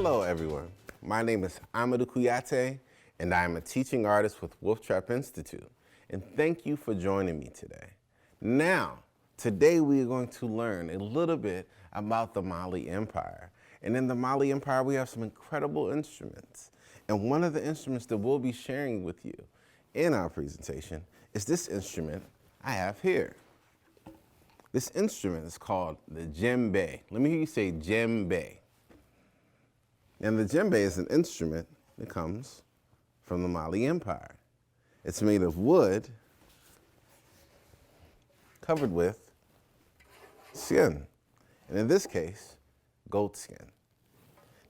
Hello everyone, my name is Amadou Kouyate and I am a teaching artist with Wolf Trap Institute, and thank you for joining me today. Now, today we are going to learn a little bit about the Mali Empire. And in the Mali Empire we have some incredible instruments. And one of the instruments that we'll be sharing with you in our presentation is this instrument I have here. This instrument is called the Djembe. Let me hear you say Djembe. And the djembe is an instrument that comes from the Mali Empire. It's made of wood covered with skin, and in this case, goat skin.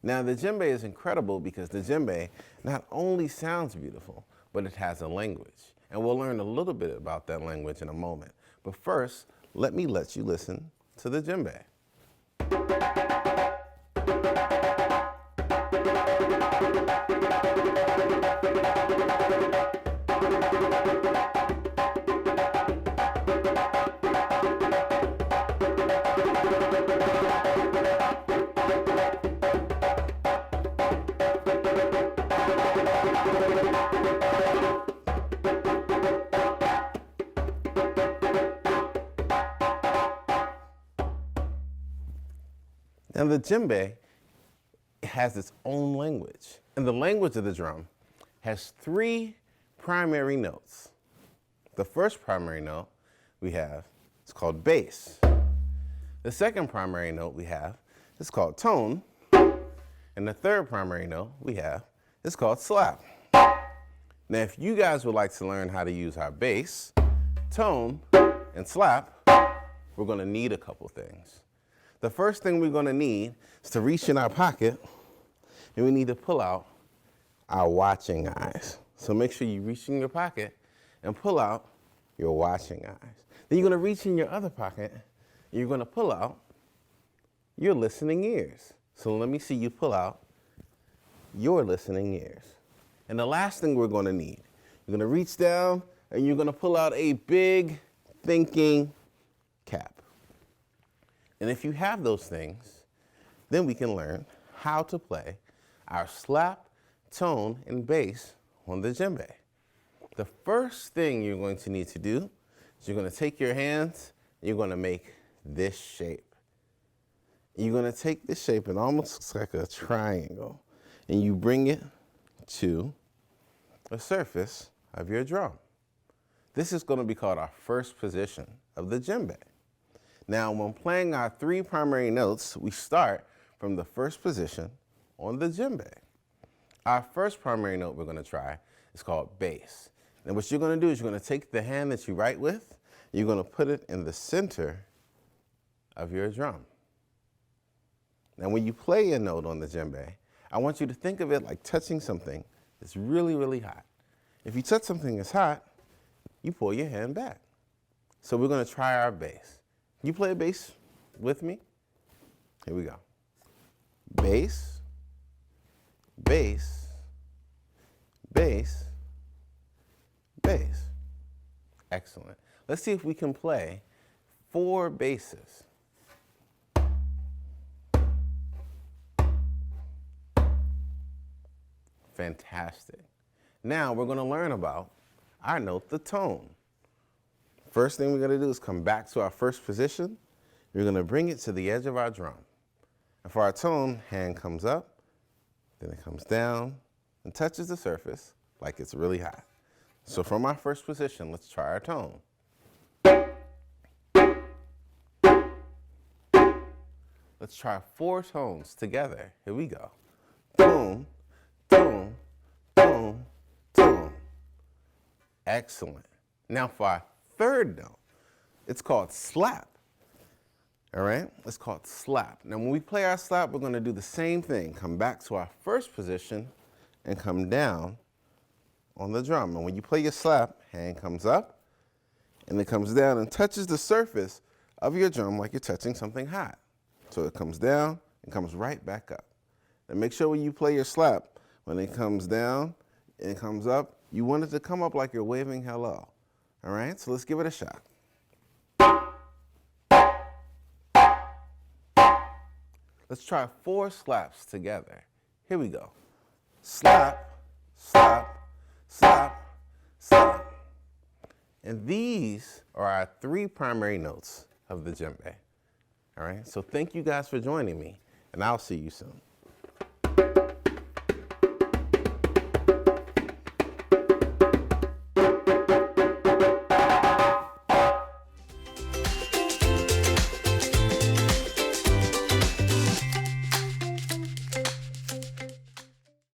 Now the djembe is incredible because the djembe not only sounds beautiful, but it has a language. And we'll learn a little bit about that language in a moment. But first, let you listen to the djembe. Now the djembe has its own language, and the language of the drum has three primary notes. The first primary note we have is called bass. The second primary note we have is called tone, and the third primary note we have is called slap. Now if you guys would like to learn how to use our bass, tone, and slap, we're going to need a couple things. The first thing we're going to need is to reach in our pocket, and we need to pull out our watching eyes. So make sure you reach in your pocket and pull out your watching eyes. Then you're going to reach in your other pocket, and you're going to pull out your listening ears. So let me see you pull out your listening ears. And the last thing we're going to need, you're going to reach down, and you're going to pull out a big thinking cap. And if you have those things, then we can learn how to play our slap, tone, and bass on the djembe. The first thing you're going to need to do is you're going to take your hands and you're going to make this shape. You're going to take this shape, it almost looks like a triangle, and you bring it to the surface of your drum. This is going to be called our first position of the djembe. Now, when playing our three primary notes, we start from the first position on the djembe. Our first primary note we're going to try is called bass. And what you're going to do is you're going to take the hand that you write with, you're going to put it in the center of your drum. Now, when you play a note on the djembe, I want you to think of it like touching something that's really, really hot. If you touch something that's hot, you pull your hand back. So we're going to try our bass. You play a bass with me? Here we go. Bass, bass, bass, bass. Excellent. Let's see if we can play 4 basses. Fantastic. Now we're going to learn about our note, the tone. First thing we're going to do is come back to our first position. We're going to bring it to the edge of our drum. And for our tone, hand comes up, then it comes down and touches the surface like it's really hot. So from our first position, let's try our tone. Let's try 4 tones together. Here we go. Tone, tone, tone, tone. Excellent. Now for our third note, it's called slap. All right, it's called slap. Now when we play our slap, we're going to do the same thing. Come back to our first position and come down on the drum. And when you play your slap, hand comes up and it comes down and touches the surface of your drum like you're touching something hot. So it comes down and comes right back up. And make sure when you play your slap, when it comes down and it comes up, you want it to come up like you're waving hello. All right, so let's give it a shot. Let's try 4 slaps together. Here we go. Slap, slap, slap, slap. And these are our 3 primary notes of the djembe. All right, so thank you guys for joining me, and I'll see you soon.